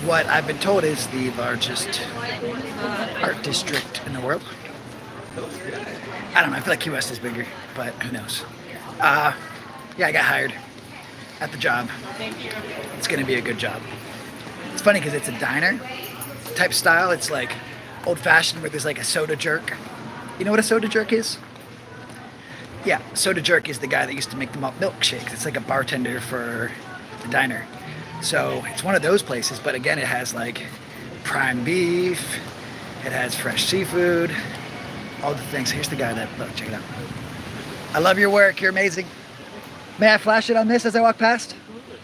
what I've been told is the largest art district in the world. I don't know, I feel like Key West is bigger, but who knows. Uh, yeah, I got hired at the job. It's gonna be a good job. It's funny because it's a diner type style. It's like old fashioned where there's like a soda jerk. You know what a soda jerk is? Yeah, soda jerk is the guy that used to make the milkshakes. It's like a bartender for the diner. So it's one of those places, but again, it has like prime beef, it has fresh seafood, all the things. Here's the guy that, look, check it out. I love your work, you're amazing. May I flash it on this as I walk past?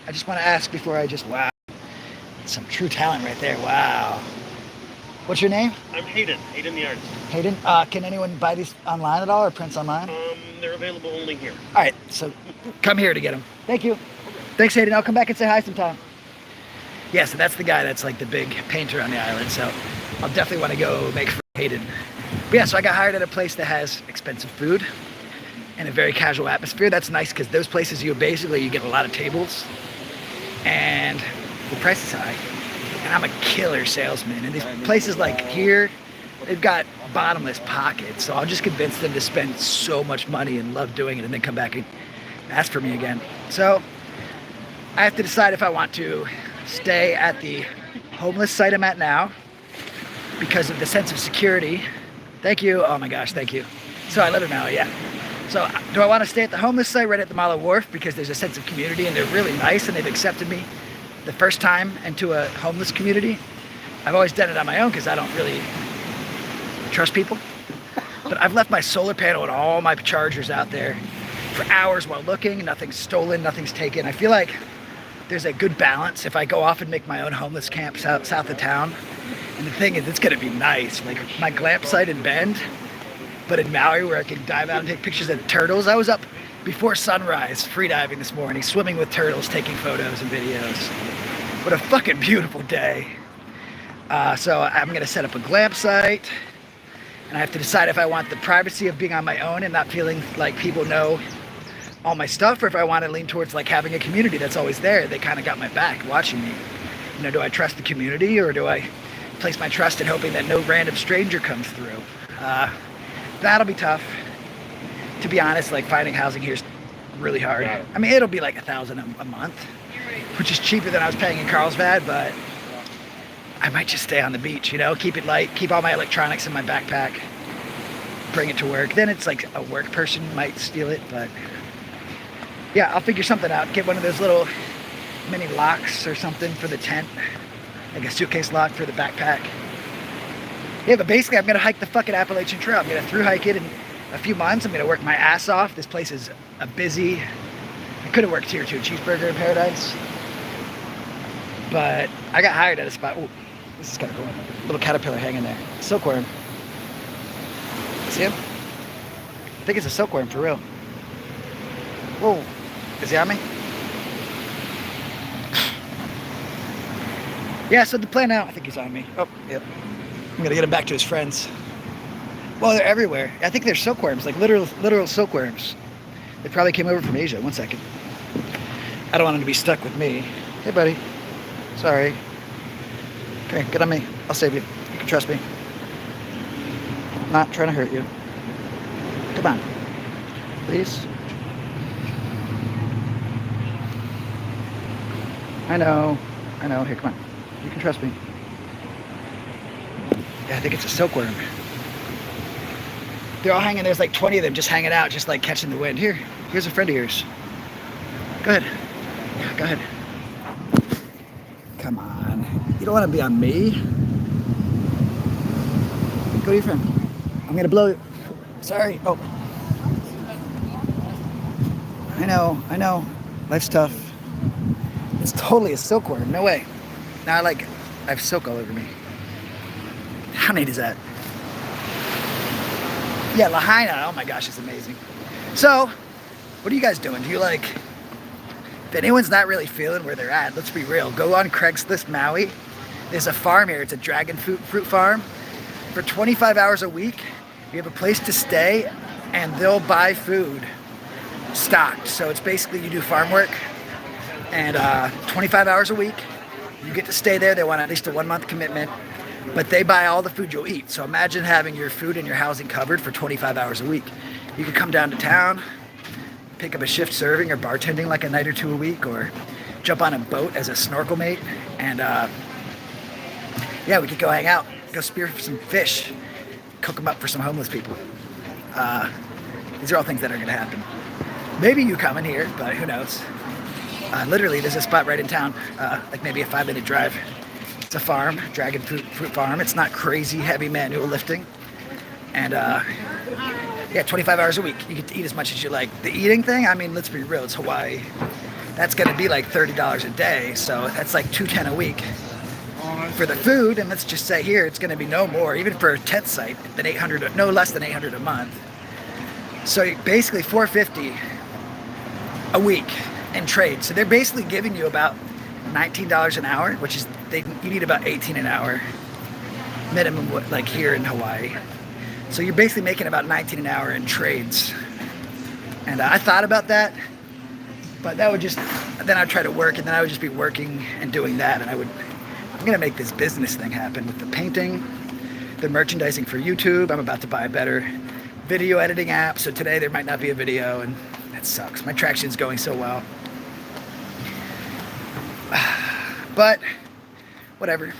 I just want to ask before I just, wow. Some true talent right there, wow. What's your name? I'm Hayden the artist. Hayden, can anyone buy these online at all or prints online? They're available only here. All right, so come here to get them. Thank you. Thanks, Hayden. I'll come back and say hi sometime. Yeah, so that's the guy that's like the big painter on the island, so I'll definitely want to go make for Hayden. But yeah, so I got hired at a place that has expensive food and a very casual atmosphere. That's nice because those places you get a lot of tables and the price is high. And I'm a killer salesman. And these places like here, they've got bottomless pockets. So I'll just convince them to spend so much money and love doing it and then come back and ask for me again. So I have to decide if I want to stay at the homeless site I'm at now because of the sense of security. Thank you. Oh my gosh, thank you. So I live in Maui, yeah. So do I want to stay at the homeless site right at the Malo Wharf because there's a sense of community and they're really nice and they've accepted me the first time into a homeless community. I've always done it on my own because I don't really trust people. But I've left my solar panel and all my chargers out there for hours while looking. Nothing's stolen, nothing's taken. I feel like there's a good balance if I go off and make my own homeless camp south of town. And the thing is, it's gonna be nice. Like my glamp site in Bend, but in Maui where I can dive out and take pictures of turtles. I was up before sunrise, free diving this morning, swimming with turtles, taking photos and videos. What a fucking beautiful day. So I'm gonna set up a glamp site and I have to decide if I want the privacy of being on my own and not feeling like people know all my stuff, or if I want to lean towards like having a community that's always there. They kind of got my back watching me. You know, do I trust the community or do I place my trust in hoping that no random stranger comes through? That'll be tough. To be honest, like finding housing here is really hard. I mean, it'll be like $1,000 a month, which is cheaper than I was paying in Carlsbad, but I might just stay on the beach, you know, keep it light, keep all my electronics in my backpack, bring it to work. Then it's like a work person might steal it, but yeah, I'll figure something out. Get one of those little mini locks or something for the tent, like a suitcase lock for the backpack. Yeah, but basically I'm gonna hike the fucking Appalachian Trail. I'm gonna through hike it in a few months. I'm gonna work my ass off. This place is a busy, I could have worked here too, cheeseburger in paradise. But I got hired at a spot. Ooh, this is kind of cool. Little caterpillar hanging there. Silkworm. See him? I think it's a silkworm for real. Whoa, is he on me? Yeah, so the plan now, I think he's on me. Oh, yep. I'm gonna get him back to his friends. Well, they're everywhere. I think they're silkworms, like literal silkworms. They probably came over from Asia. One second. I don't want him to be stuck with me. Hey, buddy. Sorry. Okay, get on me. I'll save you. You can trust me. I'm not trying to hurt you. Come on. Please. I know. Here, come on. You can trust me. Yeah, I think it's a silkworm. They're all hanging. There's like 20 of them just hanging out, just like catching the wind. Here's a friend of yours. Go ahead. Yeah, go ahead. Come on. You don't want to be on me. Go to your friend. I'm going to blow you. Sorry. Oh. I know. Life's tough. It's totally a silkworm. No way. Now I have silk all over me. How neat is that? Yeah, Lahaina. Oh my gosh, it's amazing. So, what are you guys doing? Do you like, if anyone's not really feeling where they're at, let's be real. Go on Craigslist Maui. There's a farm here. It's a dragon fruit farm. For 25 hours a week, you have a place to stay and they'll buy food stocked. So it's basically you do farm work and 25 hours a week. You get to stay there. They want at least a 1 month commitment, but they buy all the food you'll eat. So imagine having your food and your housing covered for 25 hours a week. You could come down to town, pick up a shift serving or bartending like a night or two a week, or jump on a boat as a snorkel mate, and yeah, we could go hang out, go spear some fish, cook them up for some homeless people. These are all things that are gonna happen. Maybe you come in here, but who knows? Literally, there's a spot right in town, like maybe a 5-minute drive. It's a farm, dragon fruit farm. It's not crazy heavy manual lifting, and yeah, 25 hours a week. You get to eat as much as you like. The eating thing, I mean, let's be real, it's Hawaii. That's gonna be like $30 a day, so that's like $210 a week for the food. And let's just say here, it's gonna be no more, even for a tent site, than $800, no less than $800 a month. So basically $450 a week in trade. So they're basically giving you about $19 an hour, which is, you need about 18 an hour minimum, like here in Hawaii. So you're basically making about 19 an hour in trades. And I thought about that, but that would just, then I'd try to work, and then I would just be working and doing that, and I'm gonna make this business thing happen with the painting, the merchandising for YouTube. I'm about to buy a better video editing app, so today there might not be a video, and that sucks. My traction's going so well. But whatever.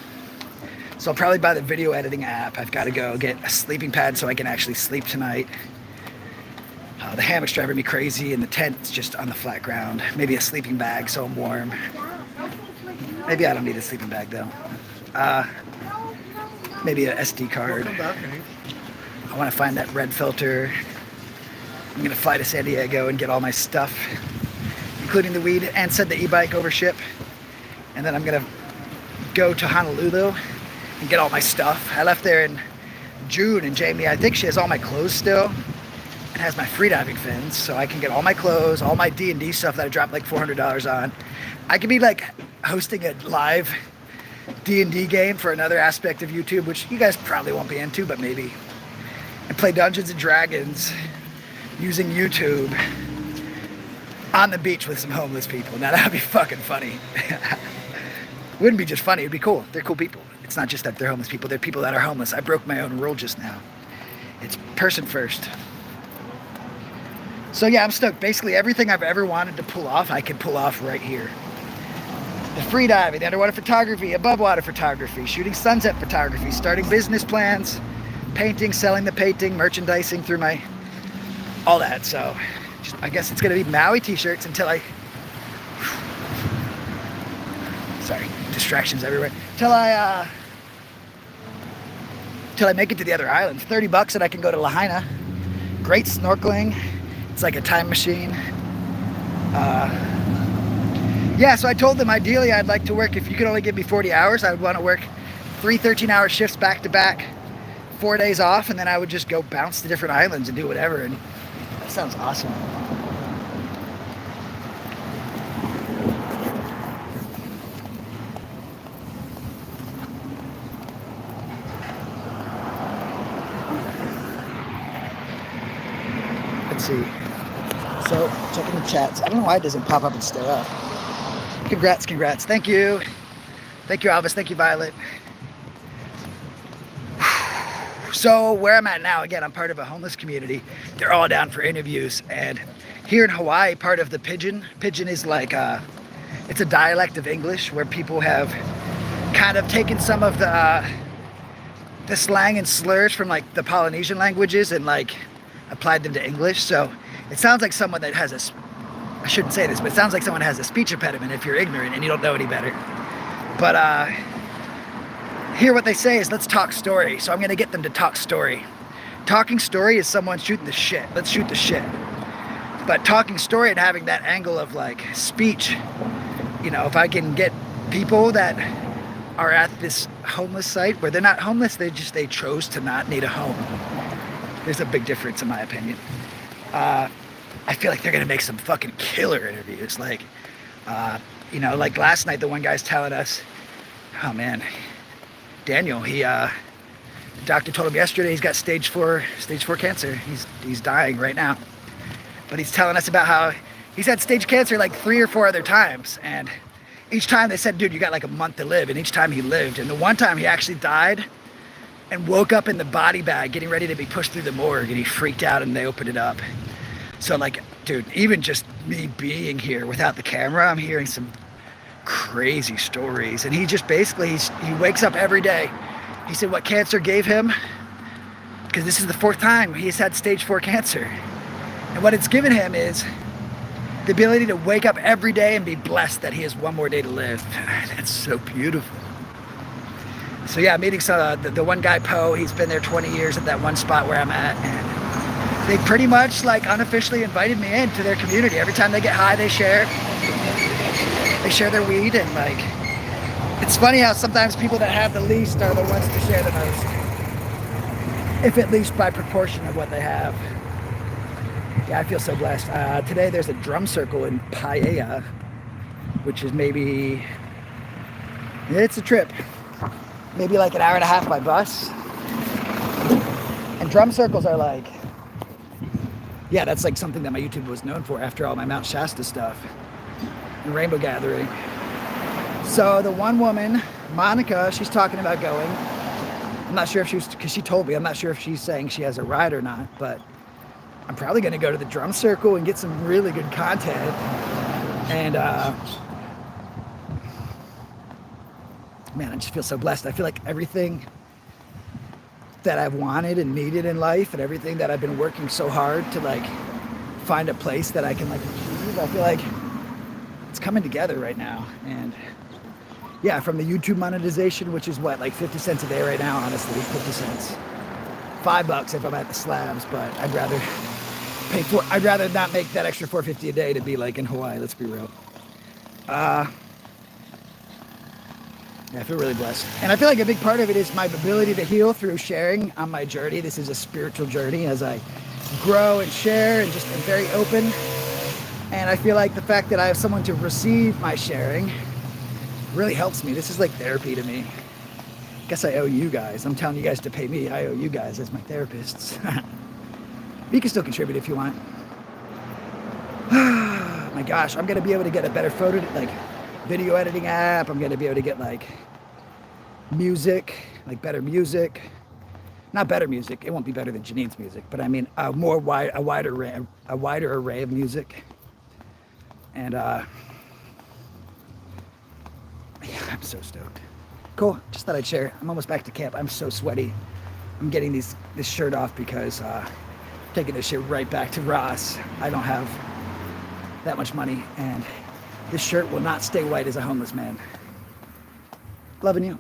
So I'll probably buy the video editing app. I've got to go get a sleeping pad so I can actually sleep tonight. The hammock's driving me crazy, and the tent's just on the flat ground. Maybe a sleeping bag so I'm warm. Maybe I don't need a sleeping bag though. Maybe a SD card. I want to find that red filter. I'm going to fly to San Diego and get all my stuff, including the weed, and send the e-bike over ship. And then I'm going to go to Honolulu and get all my stuff. I left there in June, and Jamie, I think she has all my clothes still and has my freediving fins, so I can get all my clothes, all my D&D stuff that I dropped like $400 on. I could be like hosting a live D&D game for another aspect of YouTube, which you guys probably won't be into, but maybe. And play Dungeons and Dragons using YouTube on the beach with some homeless people. Now that'd be fucking funny. Wouldn't be just funny, it'd be cool. They're cool people. It's not just that they're homeless people, they're people that are homeless. I broke my own rule just now. It's person first. So yeah, I'm stoked. Basically everything I've ever wanted to pull off, I can pull off right here. The free diving, the underwater photography, above water photography, shooting sunset photography, starting business plans, painting, selling the painting, merchandising through my, all that. So I guess it's gonna be Maui t-shirts until I, sorry, distractions everywhere. Till I make it to the other islands. $30 and I can go to Lahaina. Great snorkeling. It's like a time machine. Yeah, so I told them ideally I'd like to work, if you could only give me 40 hours, I would want to work 3 13-hour shifts back to back, 4 days off, and then I would just go bounce to different islands and do whatever. And that sounds awesome. Let's see. So, checking the chats. I don't know why it doesn't pop up and stay up. Congrats. Thank you. Thank you, Alvis. Thank you, Violet. So, where I'm at now, again, I'm part of a homeless community. They're all down for interviews. And here in Hawaii, part of the pidgin is like, it's a dialect of English where people have kind of taken some of the slang and slurs from like the Polynesian languages and like applied them to English. So it sounds like someone that has I shouldn't say this, but it sounds like someone has a speech impediment if you're ignorant and you don't know any better. But here what they say is, let's talk story. So I'm gonna get them to talk story. Talking story is someone shooting the shit. Let's shoot the shit. But talking story and having that angle of like speech, you know, if I can get people that are at this homeless site where they're not homeless, they chose to not need a home. There's a big difference in my opinion. I feel like they're gonna make some fucking killer interviews. Like, you know, like last night, the one guy's telling us, oh man, Daniel, the doctor told him yesterday he's got stage 4 cancer. He's dying right now. But he's telling us about how he's had stage cancer like 3 or 4 other times, and each time they said, dude, you got like a month to live. And each time he lived. And the one time he actually died and woke up in the body bag getting ready to be pushed through the morgue, and he freaked out and they opened it up. So like, dude, even just me being here without the camera, I'm hearing some crazy stories. And he just basically, he wakes up every day. He said what cancer gave him, because this is the 4th time he's had stage 4 cancer. And what it's given him is the ability to wake up every day and be blessed that he has one more day to live. That's so beautiful. So yeah, meeting the one guy, Poe, he's been there 20 years at that one spot where I'm at. And they pretty much like unofficially invited me into their community. Every time they get high, they share their weed. And like, it's funny how sometimes people that have the least are the ones to share the most, if at least by proportion of what they have. Yeah, I feel so blessed. Today there's a drum circle in Paella, which is maybe, it's a trip. Maybe like an hour and a half by bus. And drum circles are like, yeah, that's like something that my YouTube was known for after all my Mount Shasta stuff and Rainbow Gathering. So the one woman, Monica, she's talking about going. I'm not sure if she was, because she told me, I'm not sure if she's saying she has a ride or not, but I'm probably going to go to the drum circle and get some really good content. And man, I just feel so blessed. I feel like everything that I've wanted and needed in life, and everything that I've been working so hard to like find a place that I can like achieve, I feel like it's coming together right now. And yeah, from the YouTube monetization, which is what, like 50 cents a day right now, honestly, 50 cents. $5 if I'm at the slabs, but I'd rather not make that extra $4.50 a day to be like in Hawaii, let's be real. Yeah, I feel really blessed. And I feel like a big part of it is my ability to heal through sharing on my journey. This is a spiritual journey as I grow and share and just am very open. And I feel like the fact that I have someone to receive my sharing really helps me. This is like therapy to me. I guess I owe you guys. I'm telling you guys to pay me. I owe you guys as my therapists. You can still contribute if you want. My gosh, I'm going to be able to get a better photo, like video editing app. I'm going to be able to get like music, like better music. Not better music. It won't be better than Janine's music, but I mean a wider array of music. And yeah, I'm so stoked. Cool. Just thought I'd share. I'm almost back to camp. I'm so sweaty. I'm getting this shirt off because taking this shit right back to Ross. I don't have that much money, and this shirt will not stay white as a homeless man. Loving you.